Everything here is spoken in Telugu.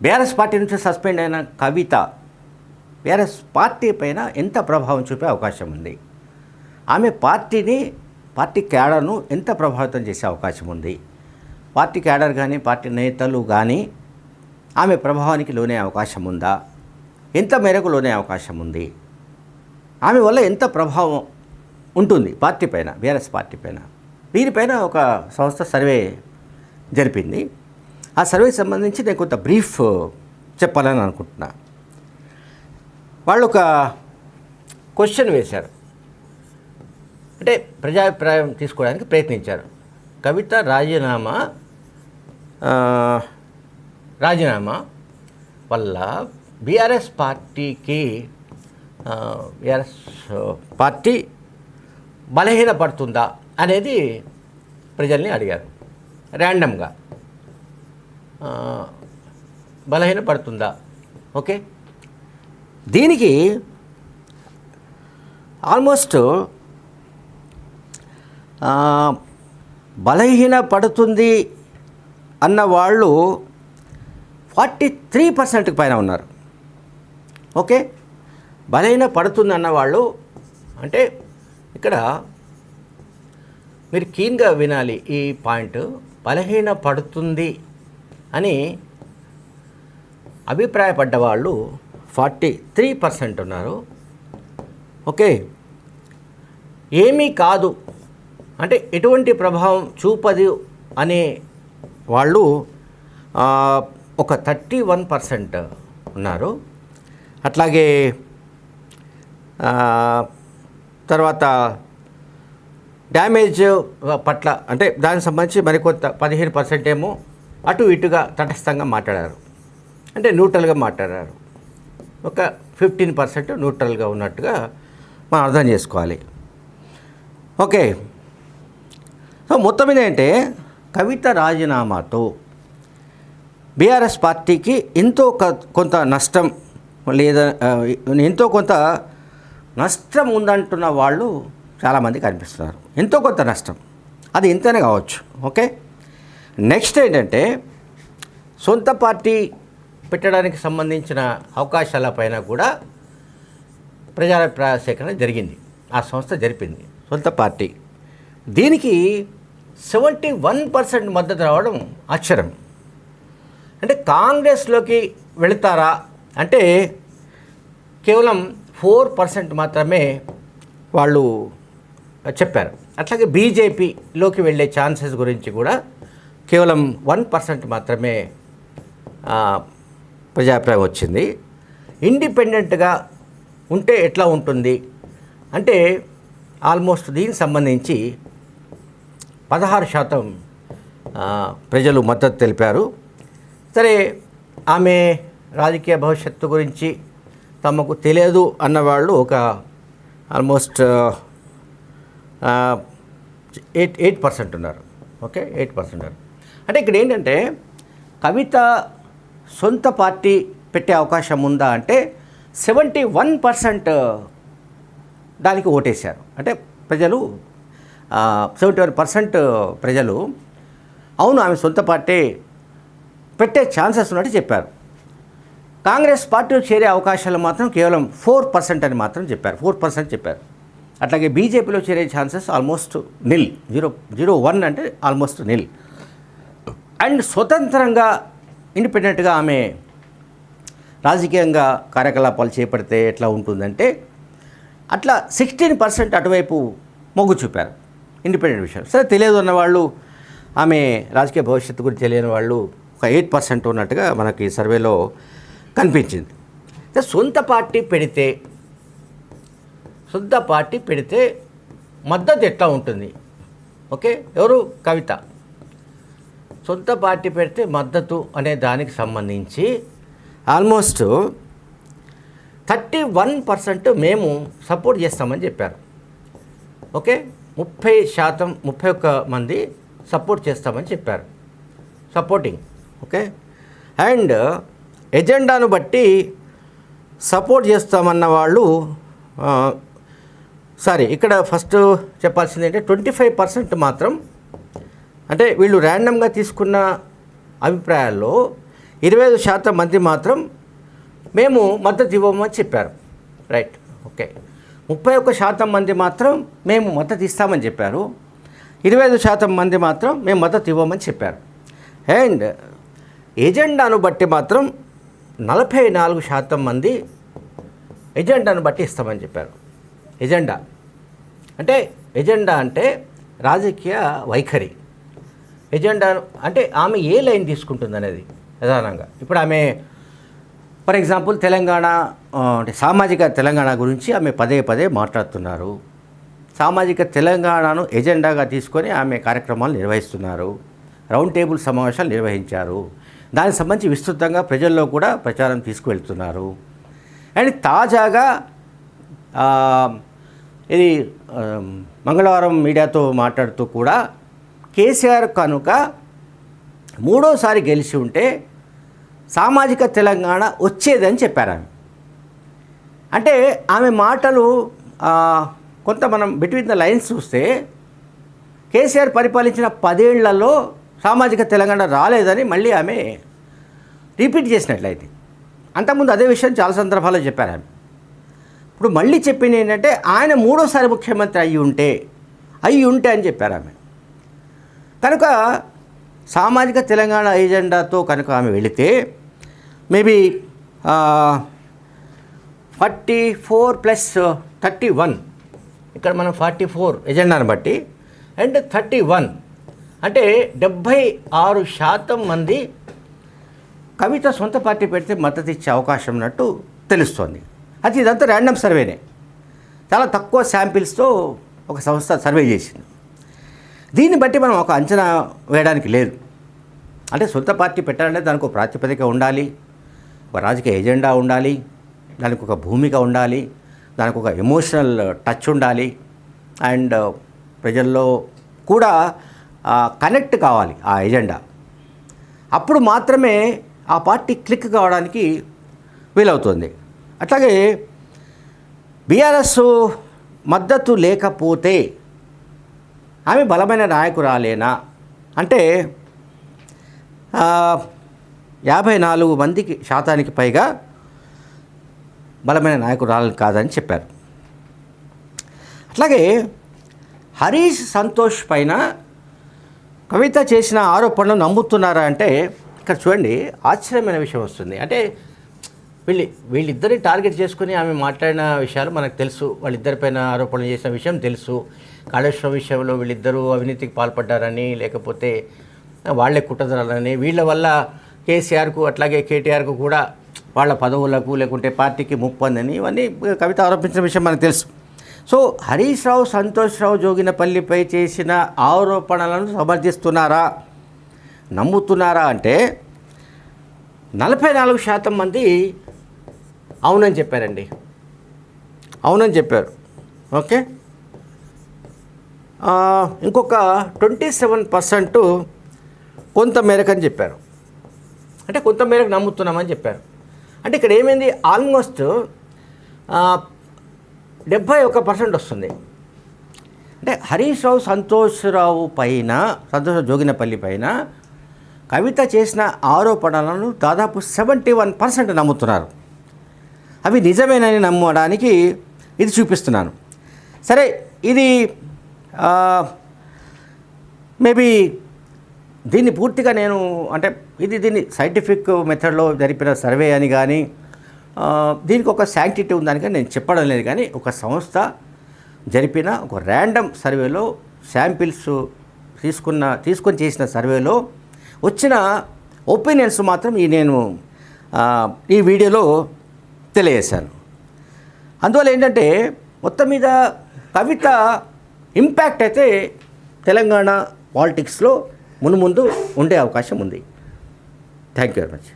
బీఆర్ఎస్ పార్టీ నుంచి సస్పెండ్ అయిన కవిత బీఆర్ఎస్ పార్టీ పైన ఎంత ప్రభావం చూపే అవకాశం ఉంది? ఆమె పార్టీ క్యాడర్ను ఎంత ప్రభావితం చేసే అవకాశం ఉంది? పార్టీ క్యాడర్ కానీ పార్టీ నేతలు కానీ ఆమె ప్రభావానికి లోనే అవకాశం ఉందా? ఎంత మేరకు లోనే అవకాశం ఉంది? ఆమె వల్ల ఎంత ప్రభావం ఉంటుంది పార్టీ పైన, బీఆర్ఎస్ పార్టీ పైన? దీనిపైన ఒక సంస్థ సర్వే జరిపింది. ఆ సర్వేకి సంబంధించి నేను కొంత బ్రీఫ్ చెప్పాలని అనుకుంటున్నా. వాళ్ళు ఒక క్వశ్చన్ వేశారు, అంటే ప్రజాభిప్రాయం తీసుకోవడానికి ప్రయత్నించారు. కవిత రాజీనామా వల్ల బీఆర్ఎస్ పార్టీ బలహీనపడుతుందా అనేది ప్రజల్ని అడిగారు. ర్యాండమ్గా బలహీనపడుతుందా? ఓకే, దీనికి ఆల్మోస్ట్ బలహీనపడుతుంది అన్న వాళ్ళు 43% పైన ఉన్నారు. ఓకే, బలహీనపడుతుంది అన్నవాళ్ళు అంటే ఇక్కడ మీరు కీన్గా వినాలి ఈ పాయింట్. బలహీనపడుతుంది అని అభిప్రాయపడ్డ వాళ్ళు 43% ఉన్నారు. ఓకే, ఏమీ కాదు అంటే ఎటువంటి ప్రభావం చూపదు అనే వాళ్ళు ఒక 31% ఉన్నారు. అట్లాగే తర్వాత డ్యామేజ్ పట్ల అంటే దానికి సంబంధించి మరికొంత 15% ఏమో అటు ఇటుగా తటస్థంగా మాట్లాడారు, అంటే న్యూట్రల్గా మాట్లాడారు. ఒక 15% న్యూట్రల్గా ఉన్నట్టుగా మనం అర్థం చేసుకోవాలి. ఓకే, సో మొత్తం మీద ఏంటంటే కవిత రాజీనామాతో బీఆర్ఎస్ పార్టీకి ఎంతో కొంత నష్టం లేదా ఎంతో కొంత నష్టం ఉందంటున్న వాళ్ళు చాలామంది కనిపిస్తున్నారు. ఎంతో కొంత నష్టం, అది ఎంతనే కావచ్చు. ఓకే, నెక్స్ట్ ఏంటంటే సొంత పార్టీ పెట్టడానికి సంబంధించిన అవకాశాలపైన కూడా ప్రజాభిప్రాయ సేకరణ జరిగింది. ఆ సంస్థ జరిపింది సొంత పార్టీ. దీనికి 71% మద్దతు రావడం ఆశ్చర్యం. అంటే కాంగ్రెస్లోకి వెళతారా అంటే కేవలం 4% మాత్రమే వాళ్ళు చెప్పారు. అట్లాగే బీజేపీలోకి వెళ్ళే ఛాన్సెస్ గురించి కూడా కేవలం 1% మాత్రమే ప్రజాభిప్రాయం వచ్చింది. ఇండిపెండెంట్గా ఉంటే ఎట్లా ఉంటుంది అంటే ఆల్మోస్ట్ దీనికి సంబంధించి 16% ప్రజలు మద్దతు తెలిపారు. సరే, ఆమె రాజకీయ భవిష్యత్తు గురించి తమకు తెలియదు అన్నవాళ్ళు ఒక ఆల్మోస్ట్ 8% ఉన్నారు. ఓకే, 8% ఉన్నారు. అంటే ఇక్కడ ఏంటంటే కవిత సొంత పార్టీ పెట్టే అవకాశం ఉందా అంటే 71% దానికి ఓటేశారు. అంటే ప్రజలు 71% ప్రజలు అవును ఆమె సొంత పార్టీ పెట్టే ఛాన్సెస్ ఉన్నట్టు చెప్పారు. కాంగ్రెస్ పార్టీలో చేరే అవకాశాలు మాత్రం కేవలం 4% అని మాత్రం చెప్పారు. 4% చెప్పారు. అట్లాగే బీజేపీలో చేరే ఛాన్సెస్ ఆల్మోస్ట్ నిల్, 0.01 అంటే ఆల్మోస్ట్ నిల్. అండ్ స్వతంత్రంగా ఇండిపెండెంట్గా ఆమె రాజకీయంగా కార్యకలాపాలు చేపడితే ఎట్లా ఉంటుందంటే అట్లా 16% అటువైపు మొగ్గు చూపారు ఇండిపెండెంట్ విషయం. సరే, తెలియదు అన్నవాళ్ళు, ఆమె రాజకీయ భవిష్యత్తు గురించి తెలియని వాళ్ళు ఒక 8% ఉన్నట్టుగా మనకి సర్వేలో కనిపించింది. సొంత పార్టీ పెడితే మద్దతు ఎట్లా ఉంటుంది? ఓకే, ఎవరు? కవిత. సొంత పార్టీ పెడితే మద్దతు అనే దానికి సంబంధించి ఆల్మోస్ట్ 31% మేము సపోర్ట్ చేస్తామని చెప్పారు. ఓకే, 31 మంది సపోర్ట్ చేస్తామని చెప్పారు, సపోర్టింగ్. ఓకే, అండ్ ఎజెండాను బట్టి సపోర్ట్ చేస్తామన్న వాళ్ళు ఇక్కడ ఫస్ట్ చెప్పాల్సింది ఏంటంటే 25% మాత్రం, అంటే వీళ్ళు ర్యాండమ్గా తీసుకున్న అభిప్రాయాల్లో 25% మంది మాత్రం మేము మద్దతు ఇవ్వమని చెప్పారు. Right, okay. 31% మంది మాత్రం మేము మద్దతు ఇస్తామని చెప్పారు. 25% మంది మాత్రం మేము మద్దతు ఇవ్వమని చెప్పారు. అండ్ ఎజెండాను బట్టి మాత్రం 44% మంది ఎజెండాను బట్టి ఇస్తామని చెప్పారు. ఎజెండా అంటే రాజకీయ వైఖరి. ఎజెండా అంటే ఆమె ఏ లైన్ తీసుకుంటుంది అనేది ప్రధానంగా. ఇప్పుడు ఆమె ఫర్ ఎగ్జాంపుల్ తెలంగాణ అంటే సామాజిక తెలంగాణ గురించి ఆమె పదే పదే మాట్లాడుతున్నారు. సామాజిక తెలంగాణను ఎజెండాగా తీసుకొని ఆమె కార్యక్రమాలు నిర్వహిస్తున్నారు. రౌండ్ టేబుల్ సమావేశాలు నిర్వహించారు. దానికి సంబంధించి విస్తృతంగా ప్రజల్లో కూడా ప్రచారం తీసుకువెళ్తున్నారు. అండ్ తాజాగా ఇది మంగళవారం మీడియాతో మాట్లాడుతూ కూడా కేసీఆర్ కనుక మూడోసారి గెలిచి ఉంటే సామాజిక తెలంగాణ వచ్చేదని చెప్పారు ఆమె. అంటే ఆమె మాటలు కొంత మనం బిట్వీన్ ద లైన్స్ చూస్తే కేసీఆర్ పరిపాలించిన 10 ఏళ్లలో సామాజిక తెలంగాణ రాలేదని మళ్ళీ ఆమె రిపీట్ చేసినట్లయితే. అంతకుముందు అదే విషయం చాలా సందర్భాల్లో చెప్పారు ఆమె. ఇప్పుడు మళ్ళీ చెప్పింది ఏంటంటే ఆయన మూడోసారి ముఖ్యమంత్రి అయ్యి ఉంటే అని చెప్పారు ఆమె. కనుక సామాజిక తెలంగాణ ఎజెండాతో కనుక ఆమె వెళితే మేబీ 44+31, ఇక్కడ మనం 44 ఎజెండాను బట్టి అండ్ 31 అంటే 76% మంది కవిత సొంత పార్టీ పెడితే మద్దతు ఇచ్చే అవకాశం ఉన్నట్టు తెలుస్తోంది. అది ఇదంతా ర్యాండమ్ సర్వేనే, చాలా తక్కువ శాంపిల్స్తో ఒక సంస్థ సర్వే చేసింది. దీన్ని బట్టి మనం ఒక అంచనా వేయడానికి లేదు. అంటే సొంత పార్టీ పెట్టాలంటే దానికి ఒక ప్రాతిపదిక ఉండాలి, ఒక రాజకీయ ఎజెండా ఉండాలి, దానికి ఒక భూమిక ఉండాలి, దానికి ఒక ఎమోషనల్ టచ్ ఉండాలి, అండ్ ప్రజల్లో కూడా కనెక్ట్ కావాలి ఆ ఎజెండా. అప్పుడు మాత్రమే ఆ పార్టీ క్లిక్ కావడానికి వీలవుతుంది. అట్లాగే బీఆర్ఎస్ మద్దతు లేకపోతే ఆమె బలమైన నాయకురాలేనా అంటే 54% పైగా బలమైన నాయకురాలు కాదని చెప్పారు. అట్లాగే హరీష్ సంతోష్ పైన కవిత చేసిన ఆరోపణలు నమ్ముతున్నారా అంటే ఇక్కడ చూడండి, ఆశ్చర్యమైన విషయం వస్తుంది. అంటే వీళ్ళిద్దరిని టార్గెట్ చేసుకుని ఆమె మాట్లాడిన విషయాలు మనకు తెలుసు. వాళ్ళిద్దరిపైన ఆరోపణలు చేసిన విషయం తెలుసు. కాళేశ్వరం విషయంలో వీళ్ళిద్దరూ అవినీతికి పాల్పడ్డారని, లేకపోతే వాళ్లే కుట్రదారులని, వీళ్ళ వల్ల కేసీఆర్కు అట్లాగే కేటీఆర్కు కూడా వాళ్ళ పదవులకు లేకుంటే పార్టీకి ముప్పందని, ఇవన్నీ కవిత ఆరోపించిన విషయం మనకు తెలుసు. సో హరీష్ రావు, సంతోష్ రావు జోగినపల్లిపై చేసిన ఆరోపణలను సమర్థిస్తున్నారా, నమ్ముతున్నారా అంటే 44% మంది అవునని చెప్పారండి. అవునని చెప్పారు. ఓకే, ఇంకొక 27% కొంత మేరకని చెప్పారు. అంటే కొంత మేరకు నమ్ముతున్నామని చెప్పారు. అంటే ఇక్కడ ఏమైంది, ఆల్మోస్ట్ 71% వస్తుంది. అంటే హరీష్ రావు, సంతోష్ జోగినపల్లి పైన కవిత చేసిన ఆరోపణలను దాదాపు 71% నమ్ముతున్నారు. అవి నిజమేనని నమ్మడానికి ఇది చూపిస్తున్నాను. సరే, ఇది మేబీ దీన్ని పూర్తిగా నేను అంటే దీన్ని సైంటిఫిక్ మెథడ్లో జరిపిన సర్వే అని కానీ దీనికి ఒక శాంక్టిటీ ఉందని కానీ నేను చెప్పడం లేదు. కానీ ఒక సంస్థ జరిపిన ఒక ర్యాండమ్ సర్వేలో శాంపిల్స్ తీసుకొని చేసిన సర్వేలో వచ్చిన ఒపీనియన్స్ మాత్రం నేను ఈ వీడియోలో తెలియజేశాను. అందువల్ల ఏంటంటే మొత్తం మీద కవిత ఇంపాక్ట్ అయితే తెలంగాణ పాలిటిక్స్లో మున్ముందు ఉండే అవకాశం ఉంది. Thank you very much.